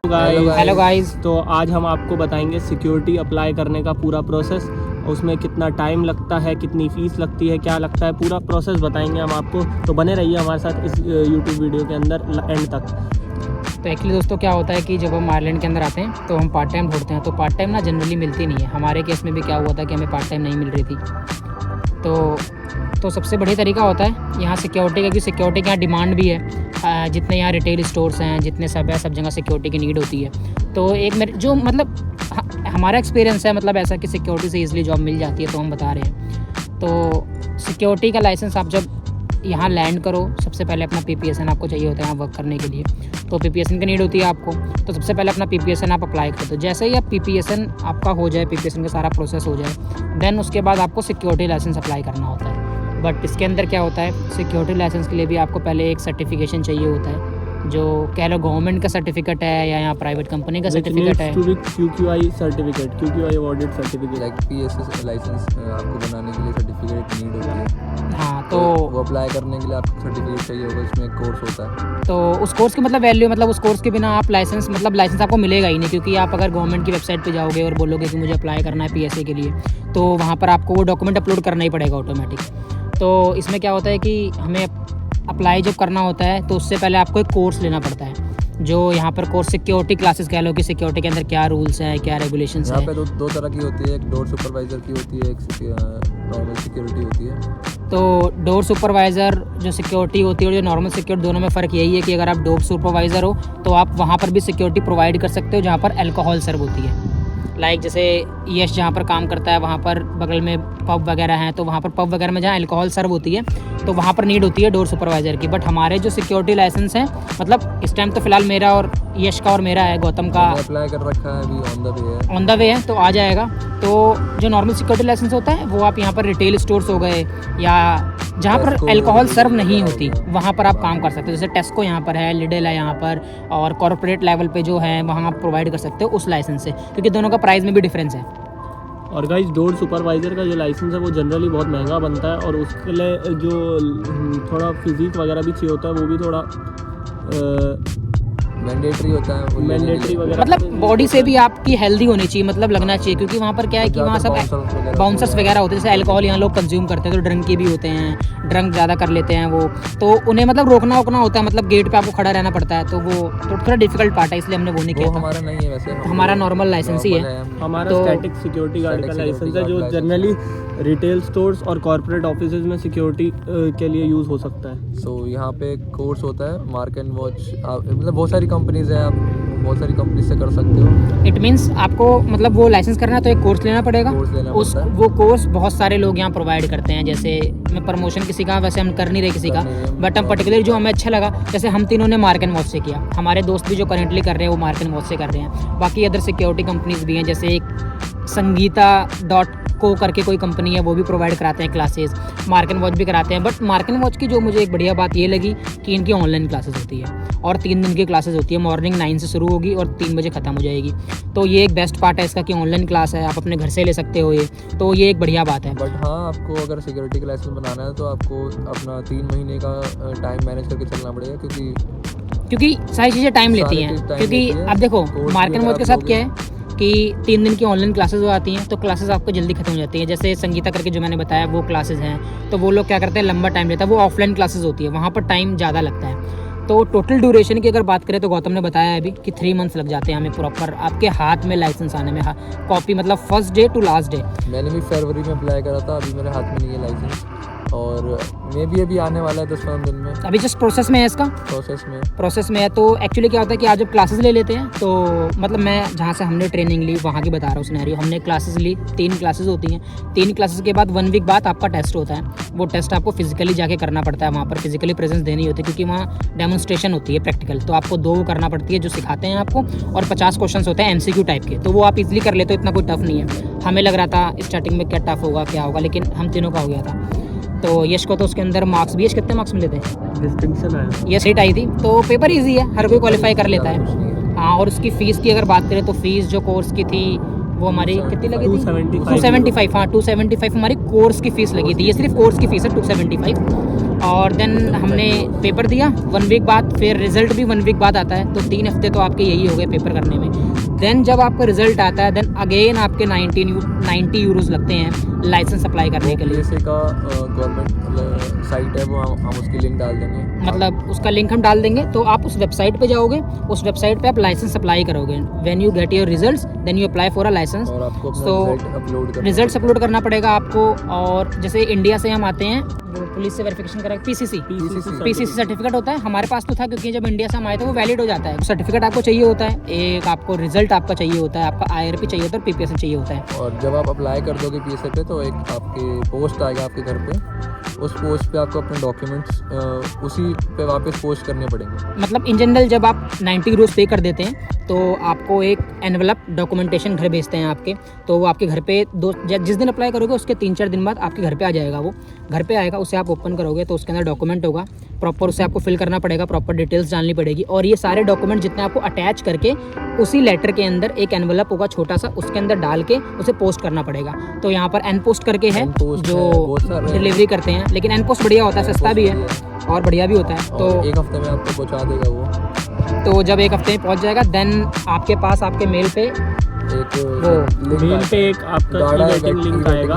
Hello guys. तो आज हम आपको बताएंगे सिक्योरिटी अप्लाई करने का पूरा प्रोसेस, उसमें कितना टाइम लगता है, कितनी फ़ीस लगती है, क्या लगता है, पूरा प्रोसेस बताएंगे हम आपको। तो बने रहिए हमारे साथ इस यूट्यूब वीडियो के अंदर एंड तक। तो एक्चुअली दोस्तों क्या होता है कि जब हम आयरलैंड के अंदर आते हैं तो हम पार्ट टाइम ढूंढते हैं, तो पार्ट टाइम ना जनरली मिलती नहीं है। हमारे केस में भी क्या हुआ था कि हमें पार्ट टाइम नहीं मिल रही थी। तो सबसे बढ़िया तरीका होता है यहाँ सिक्योरिटी का, क्योंकि सिक्योरिटी के यहाँ डिमांड भी है। जितने यहाँ रिटेल स्टोर्स हैं, जितने सब है, सब जगह सिक्योरिटी की नीड होती है। तो एक मेरे जो मतलब हमारा एक्सपीरियंस है मतलब ऐसा कि सिक्योरिटी से ईजिली जॉब मिल जाती है, तो हम बता रहे हैं। तो सिक्योरिटी का लाइसेंस आप जब यहाँ लैंड करो, सबसे पहले अपना PPSN आपको चाहिए होता है यहाँ वर्क करने के लिए। तो PPSN की नीड होती है आपको, तो सबसे पहले अपना PPSN आप अप्लाई कर दो। जैसे ही आप PPSN आपका हो जाए, PPSN का सारा प्रोसेस हो जाए, देन उसके बाद आपको सिक्योरिटी लाइसेंस अप्लाई करना होता है। बट इसके अंदर क्या होता है, सिक्योरिटी लाइसेंस के लिए भी आपको पहले एक सर्टिफिकेशन चाहिए होता है, जो कह लो गवर्नमेंट का सर्टिफिकेट है या यहाँ प्राइवेट कंपनी का सर्टिफिकेट है। QQI certificate, QQI awarded certificate, like PSS license आपको बनाने के लिए सर्टिफिकेट नीड होती है। हाँ, तो वो अप्लाई करने के लिए आपको सर्टिफिकेट चाहिए होगा, इसमें एक कोर्स होता है। तो उस कोर्स की मतलब वैल्यू, मतलब उस कोर्स के बिना आप लाइसेंस आपको मिलेगा ही नहीं, क्योंकि आप अगर गवर्नमेंट की वेबसाइट पे जाओगे और बोलोगे कि मुझे अप्लाई करना है PSA के लिए, तो वहाँ पर आपको वो डॉक्यूमेंट अपलोड करना ही पड़ेगा ऑटोमेटिक। तो इसमें क्या होता है कि हमें अप्लाई जब करना होता है तो उससे पहले आपको एक कोर्स लेना पड़ता है, जो यहाँ पर कोर्स सिक्योरिटी क्लासेस कह लो कि सिक्योरिटी के अंदर क्या रूल्स हैं, क्या रेगुलेशंस हैं। यहाँ पे दो तरह की होती है, एक डोर सुपरवाइजर की होती है, एक नॉर्मल सिक्योरिटी होती है। तो डोर सुपरवाइज़र जो सिक्योरिटी होती है और जो नॉर्मल सिक्योरिटी, दोनों में फ़र्क यही है कि अगर आप डोर सुपरवाइज़र हो तो आप वहाँ पर भी सिक्योरिटी प्रोवाइड कर सकते हो जहाँ पर अल्कोहल सर्व होती है। लाइक जैसे यश जहाँ पर काम करता है वहाँ पर बगल में पब वगैरह हैं, तो वहाँ पर पब वगैरह में जहाँ अल्कोहल सर्व होती है तो वहाँ पर नीड होती है डोर सुपरवाइज़र की। बट हमारे जो सिक्योरिटी लाइसेंस हैं, मतलब इस टाइम तो फ़िलहाल मेरा और यश का और मेरा है, गौतम का अप्लाई कर रखा है, अभी ऑन द वे है, तो आ जाएगा। तो जो नॉर्मल सिक्योरिटी लाइसेंस होता है वो आप यहाँ पर रिटेल स्टोर्स हो गए या जहाँ पर अल्कोहल सर्व नहीं होती वहाँ पर आप काम कर सकते हो। जैसे टेस्को यहाँ पर है, लिडल है यहाँ पर, और कॉर्पोरेट लेवल पे जो है वहाँ आप प्रोवाइड कर सकते हो उस लाइसेंस से, क्योंकि दोनों का प्राइस में भी डिफरेंस है। और गाइस डोर सुपरवाइज़र का जो लाइसेंस है वो जनरली बहुत महंगा बनता है, और उसके लिए जो थोड़ा फिजिक वगैरह भी चाहिए होता है, वो भी थोड़ा मैंडेटरी होता है, मैंडेटरी वगैरह, मतलब बॉडी से भी आपकी हेल्दी होनी चाहिए, मतलब लगना चाहिए, क्योंकि वहाँ पर क्या है कि वहाँ सब बाउंसर्स वगैरह होते हैं। जैसे अल्कोहल यहाँ लोग कंज्यूम करते हैं तो ड्रंक के भी होते हैं, ड्रंक ज़्यादा कर लेते हैं वो, तो उन्हें मतलब रोकना होता है, मतलब गेट पे आपको खड़ा रहना पड़ता है, तो वो थोड़ा डिफिकल्ट पार्ट है, इसलिए हमने वो नहीं किया था। हमारा नहीं है वैसे, हमारा नॉर्मल लाइसेंस ही है। हमारा तो स्टैटिक सिक्योरिटी गार्ड का लाइसेंस है, जो जनरली रिटेल स्टोर्स और कॉर्पोरेट ऑफिसेज में सिक्योरिटी के लिए यूज़ हो सकता है। सो यहाँ पे कोर्स होता है मार्क एंड वॉच, मतलब बहुत सारी कंपनीज हैं, आप बहुत सारी कंपनी से कर सकते हो। इट मीन्स आपको मतलब वो लाइसेंस करना है तो एक कोर्स लेना पड़ेगा। वो कोर्स बहुत सारे लोग यहाँ प्रोवाइड करते हैं। जैसे मैं प्रमोशन किसी का वैसे हम कर नहीं रहे किसी का, बट हम पर्टिकुलर जो हमें अच्छा लगा, जैसे हम तीनों ने मार्क एंड वॉच से किया, हमारे दोस्त भी जो करेंटली कर रहे हैं वो मार्क एंड वॉच से कर रहे हैं। बाकी अदर सिक्योरिटी कंपनीज भी हैं, जैसे एक संगीता.co करके कोई कंपनी है, वो भी प्रोवाइड कराते हैं क्लासेस, मार्क एंड वॉच भी कराते हैं। बट मार्क एंड वॉच की जो मुझे एक बढ़िया बात ये लगी कि इनकी ऑनलाइन क्लासेस होती है और 3 दिन की क्लासेस होती है। मॉर्निंग 9 से शुरू होगी और 3 बजे ख़त्म हो जाएगी। तो ये एक बेस्ट पार्ट है इसका कि ऑनलाइन क्लास है, आप अपने घर से ले सकते हो ये, तो ये एक बढ़िया बात है। बट हाँ, आपको अगर सिक्योरिटी का लाइसेंस बनाना है तो आपको अपना 3 महीने का टाइम मैनेज करके चलना पड़ेगा, क्योंकि सारी चीज़ें टाइम लेती हैं। क्योंकि अब देखो मार्क एंड वॉच के साथ क्या है कि 3 दिन की ऑनलाइन क्लासेस हो आती हैं, तो क्लासेस आपको जल्दी खत्म हो जाती हैं। जैसे संगीता करके जो मैंने बताया वो क्लासेस हैं, तो वो लोग क्या करते हैं, लंबा टाइम लेता है, वो ऑफलाइन क्लासेस होती है, वहाँ पर टाइम ज़्यादा लगता है। तो टोटल ड्यूरेशन की अगर बात करें तो गौतम ने बताया अभी कि 3 मंथ्स लग जाते हैं हमें प्रॉपर आपके हाथ में लाइसेंस आने में, कॉपी मतलब first day to last day. मैंने भी फरवरी में अप्लाई करा था, अभी मेरे हाथ में नहीं है लाइसेंस, और मे भी अभी आने वाला है 10-15 दिन में। अभी जस्ट प्रोसेस में है, इसका प्रोसेस में है। तो एक्चुअली क्या होता है कि आज जब क्लासेस ले लेते हैं, तो मतलब मैं जहाँ से हमने ट्रेनिंग ली वहाँ की बता रहा हूँ सिनेरियो। हमने क्लासेस ली, 3 क्लासेस होती हैं, 3 क्लासेस के बाद 1 वीक बाद आपका टेस्ट होता है। वो टेस्ट आपको फिजिकली जाके करना पड़ता है, वहाँ पर फिजिकली प्रेजेंस देनी होती है, क्योंकि वहाँ डेमोन्स्ट्रेशन होती है प्रैक्टिकल। तो आपको 2 करना पड़ती है जो सिखाते हैं आपको, और 50 क्वेश्चन होते हैं MCQ टाइप के, तो वो आप इजीली कर लेते हो, इतना कोई टफ नहीं है। हमें लग रहा था स्टार्टिंग में क्या टफ होगा क्या होगा, लेकिन हम तीनों का हो गया था। तो यश को तो उसके अंदर मार्क्स भी, यश कितने मार्क्स मिले थे? डिस्टिंक्शन आया, यश 8 आई थी, तो पेपर इजी है, हर कोई क्वालिफाई कर लेता है। हाँ, और उसकी फ़ीस की अगर बात करें तो फ़ीस जो कोर्स की थी वो हमारी कितनी लगी थी? 275। हाँ, 275 हमारी कोर्स की फ़ीस लगी थी। ये सिर्फ कोर्स की फ़ीस है 275। और देन हमने पेपर दिया 1 वीक बाद, फिर रिजल्ट भी 1 वीक बाद आता है, तो 3 हफ्ते तो आपके यही हो गए पेपर करने में। देन जब आपका रिजल्ट आता है देन अगेन आपके 90 यूरोज़ लगते हैं लाइसेंस अप्लाई करने के लिए। PSA का गवर्नमेंट साइट है, वो हम उसकी लिंक डाल देंगे। मतलब उसका लिंक हम डाल देंगे, तो आप उस वेबसाइट पे जाओगे, उस वेबसाइट पे आप लाइसेंस अप्लाई करोगे। When you get your results then you apply for a license. और आपको अपना तो रिजल्ट्स अपलोड करना पड़ेगा आपको। और जैसे इंडिया से हम आते हैं, वो पुलिस से वेरिफिकेशन करा, पीसीसी सर्टिफिकेट होता है, हमारे पास तो था क्योंकि जब इंडिया से हम आए थे वो वैलिड हो जाता है। सर्टिफिकेट आपको चाहिए होता है, एक आपको रिजल्ट आपका चाहिए होता है, आपका IRP चाहिए होता है और PPSA चाहिए होता है। और जब आप अप्लाई कर दोगे PSA पे तो एक आपके पोस्ट आएगा आपके घर पे, उस पोस्ट पे आपको अपने डॉक्यूमेंट्स उसी पे वापस पोस्ट करने पड़ेंगे। मतलब इन जनरल जब आप 90 यूरोज़ पे कर देते हैं तो आपको एक एनवलप डॉक्यूमेंटेशन घर भेजते हैं आपके, तो वो आपके घर पे जिस दिन अप्लाई करोगे उसके 3-4 दिन बाद आपके घर पे आ जाएगा। वो घर पे आएगा, उसे आप ओपन करोगे तो उसके अंदर डॉक्यूमेंट होगा प्रॉपर, उसे आपको फिल करना पड़ेगा, प्रॉपर डिटेल्स डालनी पड़ेगी। और ये सारे डॉक्यूमेंट जितने आपको अटैच करके उसी लेटर के अंदर एक एनवलप होगा छोटा सा, उसके अंदर डाल के उसे पोस्ट करना पड़ेगा। तो यहाँ पर एन पोस्ट करके है जो डिलीवरी करते हैं, लेकिन एन पोस्ट बढ़िया होता है, सस्ता भी है और बढ़िया भी होता है। तो 1 हफ्ते में आपको पहुंचा देगा वो। तो जब 1 हफ्ते में पहुंच जाएगा देन आपके पास आपके मेल पे मेल पे एक आपका ई-वेटिंग लिंक आएगा।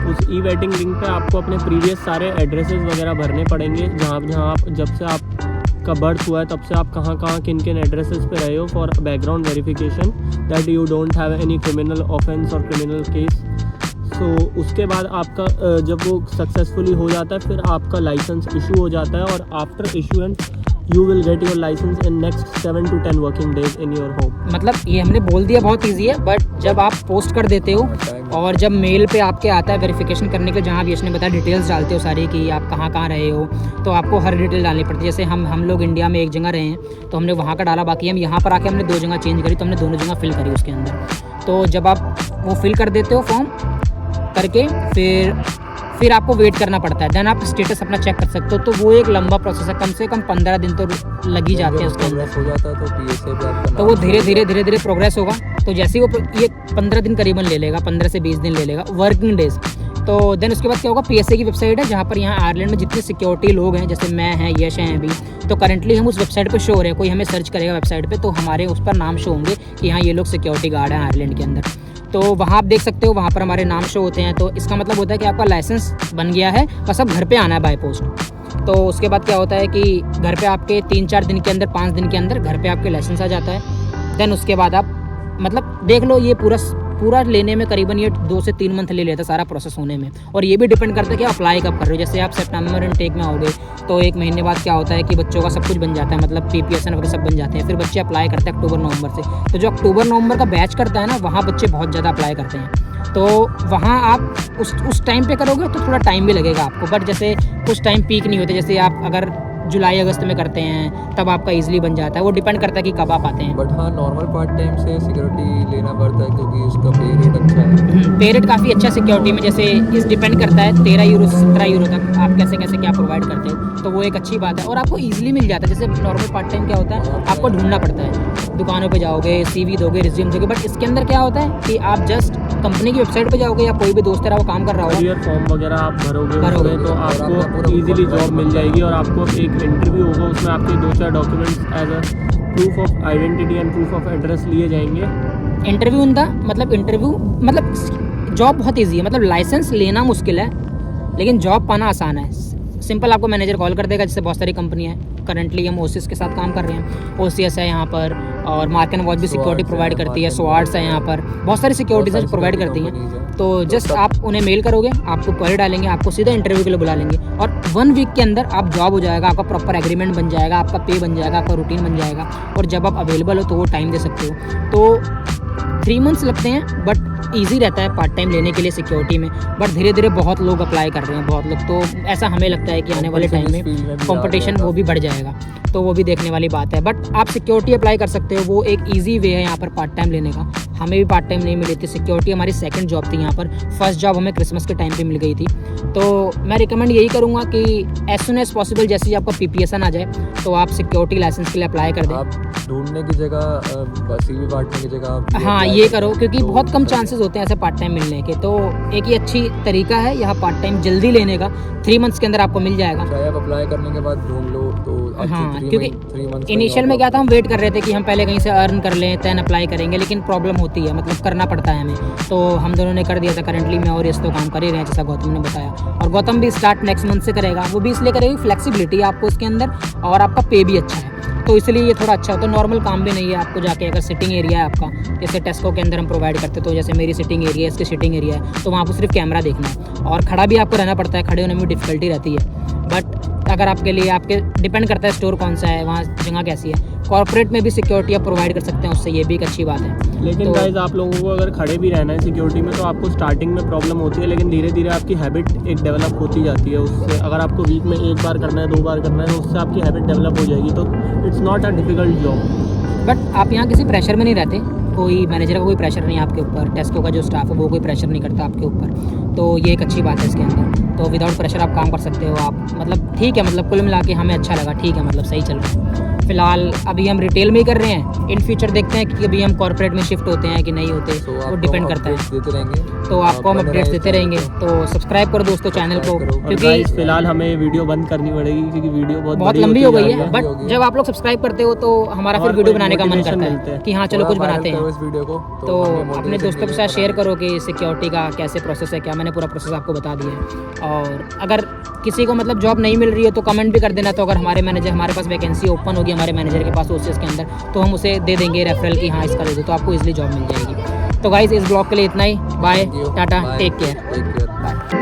उस ई-वेटिंग लिंक पे आपको अपने प्रीवियस सारे एड्रेसेस वगैरह भरने पड़ेंगे, जहाँ आप जब से आपका बर्थ हुआ है तब से आप कहाँ किन एड्रेसेस पे रहे हो, for background verification that you don't have any criminal offence और क्रिमिनल केस। सो उसके बाद आपका जब वो सक्सेसफुली हो जाता है फिर आपका लाइसेंस इशू हो जाता है, और after issuance you will get your license in next 7 to 10 working days in your home। मतलब ये हमने बोल दिया बहुत इजी है, बट जब आप पोस्ट कर देते हो और जब मेल पे आपके आता है वेरिफिकेशन करने के लिए, जहाँ भी इसने बताया डिटेल्स डालते हो सारी कि आप कहाँ रहे हो, तो आपको हर डिटेल डालनी पड़ती है। जैसे हम लोग इंडिया में एक जगह रहे हैं तो हमने वहाँ का डाला, बाकी हम यहाँ पर आके हमने 2 जगह चेंज करी, तो हमने दोनों जगह फिल करी उसके अंदर। तो जब आप वो फिल कर देते हो फॉर्म करके, फिर आपको वेट करना पड़ता है, देन आप स्टेटस अपना चेक कर सकते हो। तो वो एक लंबा प्रोसेस है, कम से कम 15 दिन तो लग ही जाते हैं उसके अंदर। हो जाता है तो PSA पे आपका तो वो धीरे धीरे प्रोग्रेस होगा। तो जैसे ही वो ये 15 दिन करीबन ले लेगा, 15 से 20 दिन ले लेगा वर्किंग डेज। तो देन उसके बाद क्या होगा, PSA की वेबसाइट है जहाँ पर यहाँ आयरलैंड में जितने सिक्योरिटी लोग हैं, जैसे मैं हैं, यश हैं अभी, तो करंटली हम उस वेबसाइट पे शो हो रहे हैं। कोई हमें सर्च करेगा वेबसाइट पे तो हमारे उस पर नाम शो होंगे कि हाँ ये लोग सिक्योरिटी गार्ड हैं आयरलैंड के अंदर। तो वहाँ आप देख सकते हो, वहाँ पर हमारे नाम शो होते हैं। तो इसका मतलब होता है कि आपका लाइसेंस बन गया है, बस अब घर पे आना है बाय पोस्ट। तो उसके बाद क्या होता है कि घर पे आपके 3-4 दिन के अंदर, 5 दिन के अंदर घर पे आपके लाइसेंस आ जाता है। देन उसके बाद आप मतलब देख लो, ये पूरा लेने में करीबन ये 2 से 3 मंथ ले लेता है सारा प्रोसेस होने में। और ये भी डिपेंड करता है कि अप्लाई कब कर रहे हो। जैसे आप सितंबर इनटेक में आओगे तो 1 महीने बाद क्या होता है कि बच्चों का सब कुछ बन जाता है, मतलब PPSN वगैरह सब बन जाते हैं। फिर बच्चे अप्लाई करते हैं अक्टूबर-नवंबर से। तो जो अक्टूबर-नवंबर का बैच करता है ना, वहाँ बच्चे बहुत ज़्यादा अप्लाई करते हैं। तो वहाँ आप उस टाइम पे करोगे तो थोड़ा टाइम भी लगेगा आपको, बट जैसे कुछ टाइम पीक नहीं होते। जैसे आप अगर जुलाई अगस्त में करते हैं तब आपका इजीली बन जाता है, वो डिपेंड करता है कि कब आप आते हैं। बट हाँ, नॉर्मल पार्ट टाइम से सिक्योरिटी लेना पड़ता है क्योंकि उसका पे रेट अच्छा है। पे रेट काफ़ी अच्छा सिक्योरिटी में, जैसे इस डिपेंड करता है 13 यूरो से 17 यूरो तक आप कैसे क्या प्रोवाइड करते हो, तो वो एक अच्छी बात है। और आपको ईजिली मिल जाता है। जैसे नॉर्मल पार्ट टाइम क्या होता है, आपको ढूंढना पड़ता है, दुकानों पे जाओगे, CV दोगे, रिज्यूम दोगे। बट इसके अंदर क्या होता है कि आप जस्ट कंपनी की वेबसाइट पे जाओगे या कोई भी दोस्त तेरा वो काम कर रहा होगा, करियर फॉर्म वगैरह आप भरोगे तो आपको इजीली जॉब मिल जाएगी। और आपको एक इंटरव्यू होगा, उसमें आपके 2-4 documents as a proof of identity and proof of address लिए जाएंगे। इंटरव्यू मतलब जॉब बहुत ईजी है। मतलब लाइसेंस लेना मुश्किल है लेकिन जॉब पाना आसान है। सिंपल आपको मैनेजर कॉल कर देगा। जैसे बहुत सारी कंपनियाँ हैं, करंटली हम OCS के साथ काम कर रहे हैं। OCS है यहाँ पर, और मार्क एंड वॉच भी सिक्योरिटी प्रोवाइड करती है, स्वार्ड्स है यहाँ पर, बहुत सारी सिक्योरिटीज प्रोवाइड करती हैं। तो जस्ट आप उन्हें मेल करोगे, आपको क्वेरी डालेंगे, आपको सीधा इंटरव्यू के लिए बुला लेंगे और 1 वीक के अंदर आप जॉब हो जाएगा, आपका प्रॉपर एग्रीमेंट बन जाएगा, आपका पे बन जाएगा, आपका रूटीन बन जाएगा। और जब आप अवेलेबल हो तो वो टाइम दे सकते हो। तो 3 मंथ्स लगते हैं, बट ईजी रहता है पार्ट टाइम लेने के लिए सिक्योरिटी में। बट धीरे धीरे बहुत लोग अप्लाई कर रहे हैं, बहुत लोग। तो ऐसा हमें लगता है कि आने वाले टाइम में कंपटीशन वो भी बढ़ जाएगा, तो वो भी देखने वाली बात है। बट आप सिक्योरिटी अप्लाई कर सकते हो, वो एक ईजी वे है यहाँ पर पार्ट टाइम लेने का। हमें भी पार्ट टाइम नहीं मिली थी, सिक्योरिटी हमारी सेकंड जॉब थी यहाँ पर। फर्स्ट जॉब हमें क्रिसमस के टाइम पे मिल गई थी। तो मैं रिकमेंड यही करूँगा कि एज सुन एज पॉसिबल जैसे ही आपका PPSN आ जाए तो आप सिक्योरिटी लाइसेंस के लिए अप्लाई कर दें। आप ढूंढने की जगह CV बांटने की जगह हाँ, ये करो, क्योंकि बहुत कम चांसेस होते हैं ऐसे पार्ट टाइम मिलने के। तो एक ये अच्छी तरीका है यहाँ पार्ट टाइम जल्दी लेने का, 3 मंथ्स के अंदर आपको मिल जाएगा। चाहे आप अप्लाई करने के बाद ढूंढ लो तो हाँ, क्योंकि इनिशियल में क्या था, हम वेट कर रहे थे कि हम पहले कहीं से अर्न कर लें देन अप्लाई करेंगे, लेकिन प्रॉब्लम होती है, मतलब करना पड़ता है हमें। तो हम दोनों ने कर दिया था। करंटली मैं और यश तो काम कर ही रहे हैं जैसा गौतम ने बताया, और गौतम भी स्टार्ट नेक्स्ट मंथ से करेगा। वो भी इसलिए करेगी फ्लेक्सिबिलिटी आपको उसके अंदर, और आपका पे भी अच्छा है, तो इसलिए ये थोड़ा अच्छा होता है। नॉर्मल काम भी नहीं है आपको जाके, अगर सिटिंग एरिया है आपका, जैसे टेस्को के अंदर हम प्रोवाइड करते, तो जैसे मेरी सिटिंग एरिया है, इसकी सिटिंग एरिया है, तो वहाँ पर सिर्फ कैमरा देखना है और खड़ा भी आपको रहना पड़ता है, खड़े होने में डिफिकल्टी रहती है। बट अगर आपके लिए आपके डिपेंड करता है स्टोर कौन सा है, वहाँ जगह कैसी है। कॉर्पोरेट में भी सिक्योरिटी आप प्रोवाइड कर सकते हैं उससे, ये भी एक अच्छी बात है। लेकिन तो गाइस आप लोगों को अगर खड़े भी रहना है सिक्योरिटी में, तो आपको स्टार्टिंग में प्रॉब्लम होती है, लेकिन धीरे धीरे आपकी हैबिट एक डेवलप होती जाती है उससे। अगर आपको वीक में 1 बार करना है, 2 बार करना है, तो उससे आपकी हैबिट डेवलप हो जाएगी। तो it's not a difficult job. But आप यहाँ किसी प्रेशर में नहीं रहते, कोई मैनेजर का कोई प्रेशर नहीं है आपके ऊपर, टेस्को का जो स्टाफ है वो कोई प्रेशर नहीं करता आपके ऊपर, तो ये एक अच्छी बात है इसके अंदर। तो विदाउट प्रेशर आप काम कर सकते हो आप, मतलब ठीक है, मतलब कुल मिला के हमें अच्छा लगा, ठीक है, मतलब सही चल रहा है। फिलहाल अभी हम रिटेल में ही कर रहे हैं, इन फ्यूचर देखते हैं कि अभी हम कॉर्पोरेट में शिफ्ट होते हैं कि नहीं होते, वो डिपेंड करता है। देते रहेंगे, तो आपको हम अपडेट्स देते रहेंगे, तो सब्सक्राइब करो दोस्तों चैनल को, क्योंकि क्योंकि फिलहाल हमें वीडियो बंद करनी पड़ेगी क्योंकि वीडियो बहुत लंबी होती हो गई जा रही है। बट जब आप लोग सब्सक्राइब करते हो तो हमारा फिर और वीडियो कोई बनाने का मन motivation करता मिलता है है। कि हाँ चलो कुछ बनाते हैं। इस वीडियो को तो हमें अपने motivation दोस्तों के साथ मिलेगा शेयर करो कि सिक्योरिटी का कैसे प्रोसेस है, क्या मैंने पूरा प्रोसेस आपको बता दिया है। और अगर किसी को मतलब जॉब नहीं मिल रही है तो कमेंट भी कर देना, तो अगर हमारे मैनेजर, हमारे पास वैकेंसी ओपन होगी हमारे मैनेजर के पास उस के अंदर, तो हम उसे दे देंगे रेफरल कि हाँ इसका दे दो, तो आपको इजीली जॉब मिल जाएगी। तो गाइस इस ब्लॉग के लिए इतना ही, bye, tata, take care. Take care.